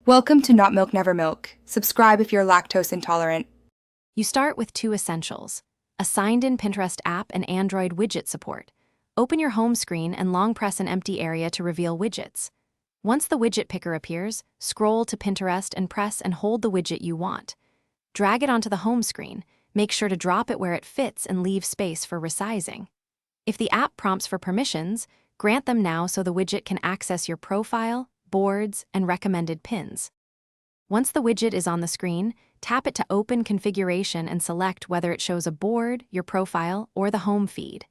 Welcome to Not Milk Never Milk. Subscribe if you're lactose intolerant. You start with two essentials: a signed-in Pinterest app and Android widget support. Open your home screen and long press an empty area to reveal widgets. Once the widget picker appears, scroll to Pinterest and press and hold the widget you want. Drag it onto the home screen. Make sure to drop it where it fits and leave space for resizing. If the app prompts for permissions, grant them now so the widget can access your profile, boards, and recommended pins. Once the widget is on the screen, tap it to open configuration and select whether it shows a board, your profile, or the home feed.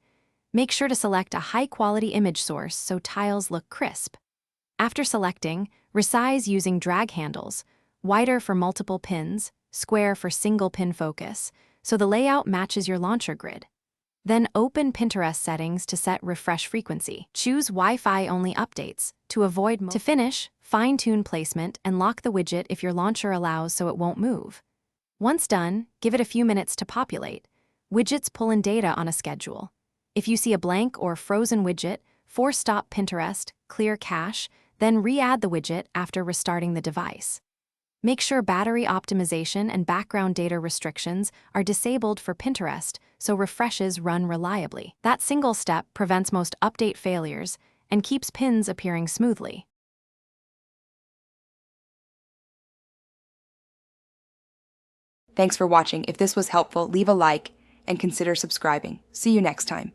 Make sure to select a high-quality image source so tiles look crisp. After selecting, resize using drag handles, wider for multiple pins, square for single pin focus, so the layout matches your launcher grid. Then open Pinterest settings to set refresh frequency. Choose Wi-Fi only updates to avoid. To finish, fine-tune placement and lock the widget if your launcher allows so it won't move. Once done, give it a few minutes to populate. Widgets pull in data on a schedule. If you see a blank or frozen widget, force stop Pinterest, clear cache, then re-add the widget after restarting the device. Make sure battery optimization and background data restrictions are disabled for Pinterest so refreshes run reliably. That single step prevents most update failures and keeps pins appearing smoothly. Thanks for watching. If this was helpful, leave a like and consider subscribing. See you next time.